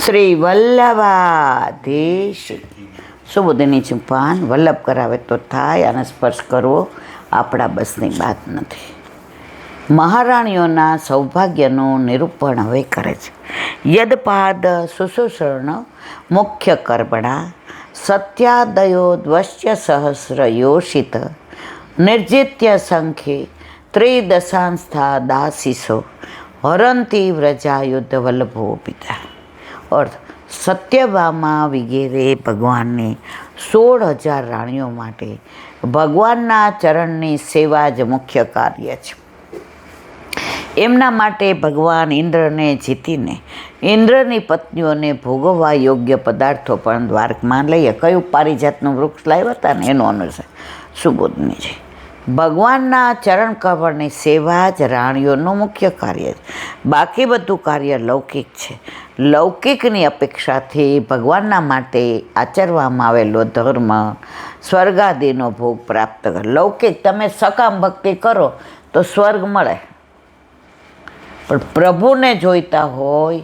શ્રી વલ્લભાધીશ. સુબોધની ચુપાન વલ્લભ કરાવે તો થાય, અને સ્પર્શ કરવો આપણા બસની વાત નથી. મહારાણીઓના સૌભાગ્યનું નિરૂપણ હવે કરે છે. યદપાદ સુશુષણ મુખ્ય કર્મણા સત્યાદયો દ્વશ્ય સહસ્ર યોષિત નિર્જિત્ય સંખ્યે ત્રિદશાંસ્થા દાસીસો હરંતી વ્રજાયુદ્ધ વલ્લભો પિતા. અર્થ: સત્યભામા વગેરે ભગવાનની 16,000 રાણીઓ માટે ભગવાનના ચરણની સેવા જ મુખ્ય કાર્ય છે. એમના માટે ભગવાન ઇન્દ્રને જીતીને ઇન્દ્રની પત્નીઓને ભોગવવા યોગ્ય પદાર્થો પણ દ્વારકમાં લઈએ. કયું પારિજાતનું વૃક્ષ લાવ્યા હતા ને એનો અનુસાર સુબોધની છે. ભગવાનના ચરણ કમળની સેવા જ રાણીઓનું મુખ્ય કાર્ય છે. બાકી બધું કાર્ય લૌકિક છે. લૌકિકની અપેક્ષાથી ભગવાનના માટે આચરવામાં આવેલો ધર્મ સ્વર્ગાદિનો ભોગ પ્રાપ્ત કરે. લૌકિક તમે સકામ ભક્તિ કરો તો સ્વર્ગ મળે, પણ પ્રભુને જોઈતા હોય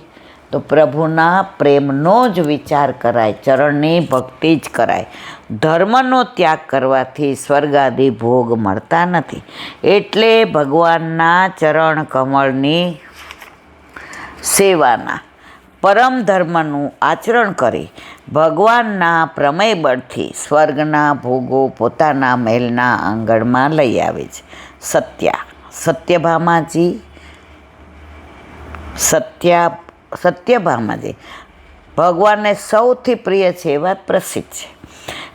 તો પ્રભુના પ્રેમનો જ વિચાર કરાય, ચરણની ભક્તિ જ કરાય. ધર્મનો ત્યાગ કરવાથી સ્વર્ગાદિ ભોગ મળતા નથી. એટલે ભગવાનના ચરણ કમળની સેવાના પરમ ધર્મનું આચરણ કરી ભગવાનના પ્રમેય બળથી સ્વર્ગના ભોગો પોતાના મહેલના આંગણમાં લઈ આવે છે. સત્યભામાજી ભગવાનને સૌથી પ્રિય છે, એ વાત પ્રસિદ્ધ છે.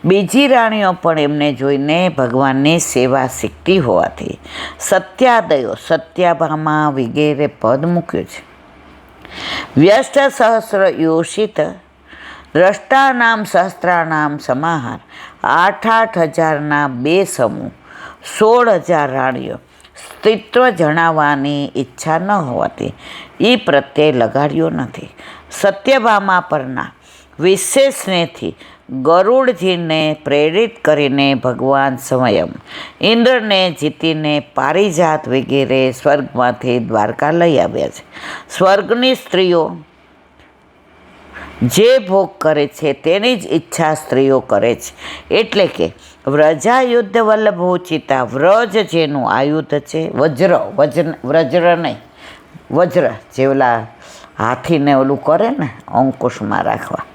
બીજી રાણીઓ પણ એમને જોઈને ભગવાનની સેવા શીખતી હોવાથી સત્યાદયો સત્યભામા વગેરે પદ મૂક્યું છે. વ્યષ્ટ સહસ્ર યોષિત દ્રષ્ટાનામ સહસ્ત્રાનામ સમાહાર 8,000ના 2 સમૂહ 16,000 રાણીઓ સ્ત્રીત્વ જણાવવાની ઈચ્છા ન હોવાથી એ પ્રત્યે લગાડ્યો નથી. સત્યભામા પરના વિશેષ સ્નેહથી ગરુડજીને પ્રેરિત કરીને ભગવાન સ્વયં ઇન્દ્રને જીતીને પારિજાત વગેરે સ્વર્ગમાંથી દ્વારકા લઈ આવ્યા છે. સ્વર્ગની સ્ત્રીઓ જે ભોગ કરે છે તેની જ ઈચ્છા સ્ત્રીઓ કરે છે. એટલે કે વ્રજાયુદ્ધ વલ્લભોચિતા, વ્રજ જેનું આયુધ છે, વ્રજ્ર નહીં, વજ્ર જે ઓલા હાથીને ઓલું કરે ને અંકુશમાં રાખવા,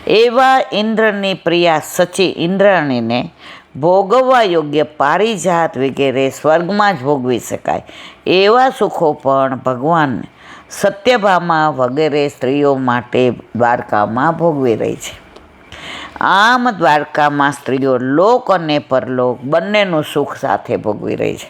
એવા ઇન્દ્રની પ્રિયા સચી ઇન્દ્રાણીને ભોગવવા યોગ્ય પારિજાત વગેરે સ્વર્ગમાં જ ભોગવી શકાય એવા સુખો પણ ભગવાન સત્યભામા વગેરે સ્ત્રીઓ માટે દ્વારકામાં ભોગવી રહી છે. આમ દ્વારકામાં સ્ત્રીઓ લોક અને પરલોક બંનેનું સુખ સાથે ભોગવી રહી છે,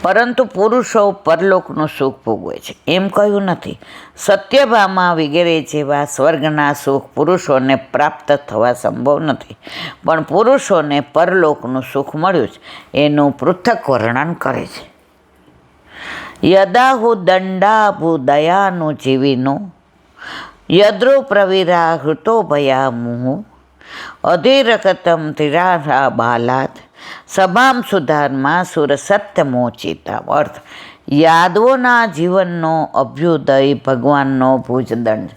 પરંતુ પુરુષો પરલોકનું સુખ ભોગવે છે એમ કહ્યું નથી. સત્યભામા વગેરે જેવા સ્વર્ગના સુખ પુરુષોને પ્રાપ્ત થવા સંભવ નથી, પણ પુરુષોને પરલોકનું સુખ મળ્યું છે એનું પૃથક વર્ણન કરે છે. યદાહુ દંડાભુ દયાનું જીવીનો યદ્રો પ્રવીરા હૃતો ભયા મુહુ અધિરકતમ તિરારા બાલાત સભામ સુધારમાં સુર સત્ય મોચિતા. અર્થ: યાદવોના જીવનનો અભ્યુદય ભગવાનનો ભુજદંડ.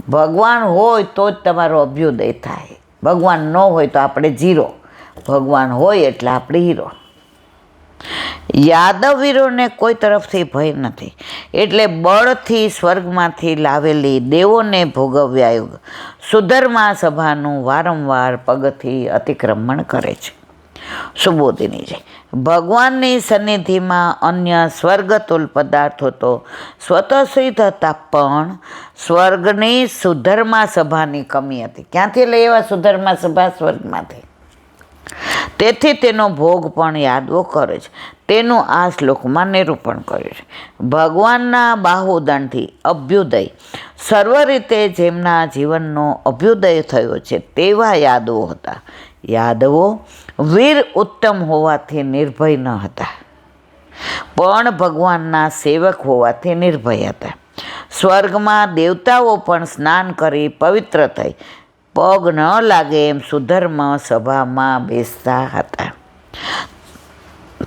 ભગવાન હોય તો જ તમારો અભ્યુદય થાય, ભગવાન ન હોય તો આપણે ઝીરો, ભગવાન હોય એટલે આપણે હીરો. યાદવીરોને કોઈ તરફથી ભય નથી, એટલે બળથી સ્વર્ગમાંથી લાવેલી દેવોને ભોગવ્યા યોગ સુધર્મા સભાનું વારંવાર પગથી અતિક્રમણ કરે છે. સુબોધિની છે. ભગવાનની સન્નિધિમાં અન્ય સ્વર્ગતુલ પદાર્થો તો સ્વતઃસિદ્ધ હતા, પણ સ્વર્ગની સુધર્મા સભાની કમી હતી. ક્યાંથી લઈ એવા સુધર્મા સભા? સ્વર્ગમાંથી. તેથી તેનો ભોગ પણ યાદવો કરે છે. તેનું આ શ્લોકમાં નિરૂપણ કર્યું છે. ભગવાનના બાહુદંડથી અભ્યુદય સર્વ રીતે જેમના જીવનનો અભ્યુદય થયો છે તેવા યાદવો હતા. યાદવો વીર ઉત્તમ હોવાથી નિર્ભય ન હતા, પણ ભગવાનના સેવક હોવાથી નિર્ભય હતા. સ્વર્ગમાં દેવતાઓ પણ સ્નાન કરી પવિત્ર થઈ પગ ન લાગે એમ સુધર્મ સભામાં બેસતા હતા.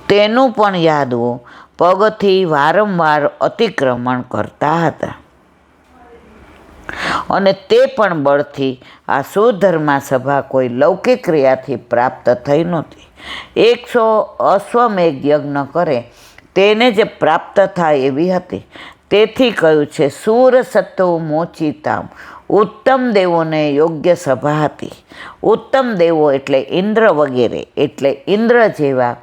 તેનું પણ યાદવો પગથી વારંવાર અતિક્રમણ કરતા હતા અને તે પણ બળથી. આ સુધર્મા સભા કોઈ લૌકિક ક્રિયાથી પ્રાપ્ત થઈ નહોતી. 100 અશ્વમેઘ યજ્ઞ કરે તેને જ પ્રાપ્ત થાય એવી હતી. તેથી કહ્યું છે સૂર સત્તો મોચિતામ, ઉત્તમ દેવોને યોગ્ય સભા હતી. ઉત્તમ દેવો એટલે ઇન્દ્ર વગેરે, એટલે ઇન્દ્ર જેવા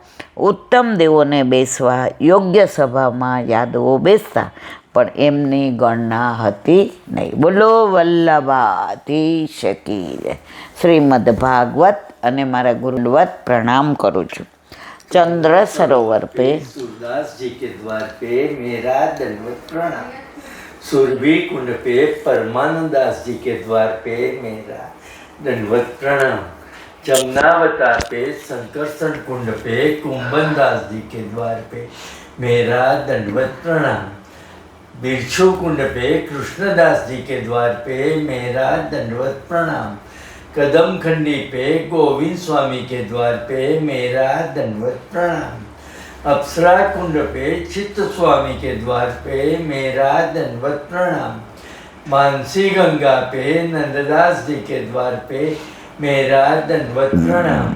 ઉત્તમ દેવોને બેસવા યોગ્ય સભામાં યાદવો બેસતા, પણ એમની ગણના હતી નહીં. બોલો વલ્લભાધીશ કી જય. શ્રીમદ ભાગવત અને મારા ગુરુવત પ્રણામ કરું છું. चंद्र सरोवर पे सूरदास जी के द्वार पे मेरा दंडवत प्रणाम। सुरभि कुंड पे परमानंदास जी के द्वार पे मेरा दंडवत प्रणाम। जमुनावतार पे संकर्षण कुंड पे कुंभनदास जी के द्वार पे मेरा दंडवत प्रणाम। बिरछू कुंड पे कृष्णदास जी के द्वार पे मेरा दंडवत प्रणाम। कदम खंडी पे गोविंद स्वामी के द्वार पे मेरा दंडवत प्रणाम। अप्सरा कुंड पे चित्त स्वामी के द्वार पे मेरा दंडवत प्रणाम। मानसी गंगा पे नंददास जी के द्वार पे मेरा दंडवत प्रणाम।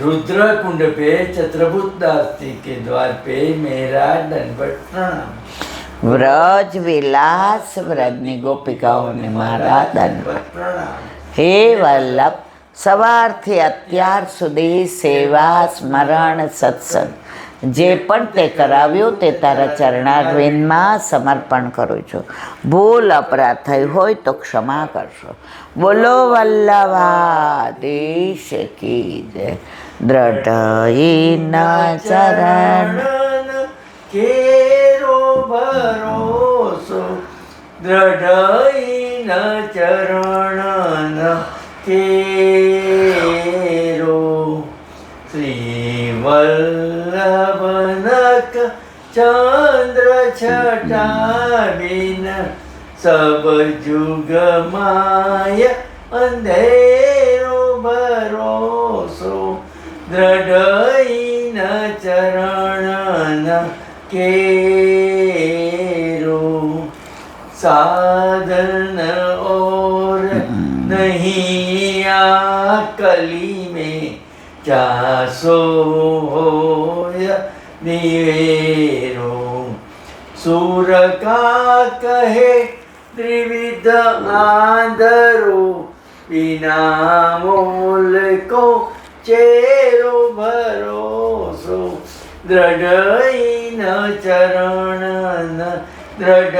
रुद्र कुंड पे चत्रभुत दास जी के द्वार पे मेरा दंडवत प्रणाम। व्रज विलास व्रजनी गोपिकाओं ने मारा दंडवत प्रणाम। હે વલ્લભ, સવારથી અત્યાર સુધી સેવા સ્મરણ સત્સંગ જે પણ તે કરાવ્યું તે તારા ચરણારવિંદમાં સમર્પણ કરું છું. ભૂલ અપરાધ થઈ હોય તો ક્ષમા કરશો. બોલો વલ્લભાધીશ કી જય. દ્રઢ ચરણ કેરો ભરોસો, દ્રઢ ચરણ કેરો. શ્રી વલ્લભનક ચંદ્ર છટાબિન સબ જુગ માય અંધેરો ભરોસો, દ્રઢ ચરણ કેરો. साधन और नहीं कली में चासो होय निवेरो. सूर का कहे त्रिविध आंधरो, बिना मोल को चेरो भरोसो, દ્રઢ ચરણ દ્રઢ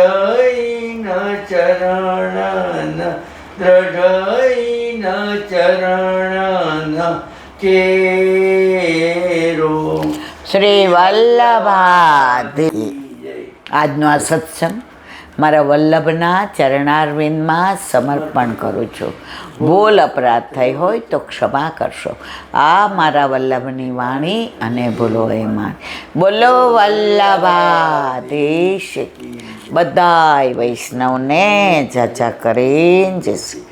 ચરણ દ્રઢ ચરણ કેરો. શ્રી વલ્લભાધીશ. આજનો આ સત્સંગ મારા વલ્લભના ચરણારવિંદમાં સમર્પણ કરું છું. ભૂલ અપરાધ થઈ હોય તો ક્ષમા કરશો. આ મારા વલ્લભની વાણી અને ભૂલો એ મારી. બોલો વલ્લભાધીશ. બધાય વૈષ્ણવને જાજા કરીને જય શ્રી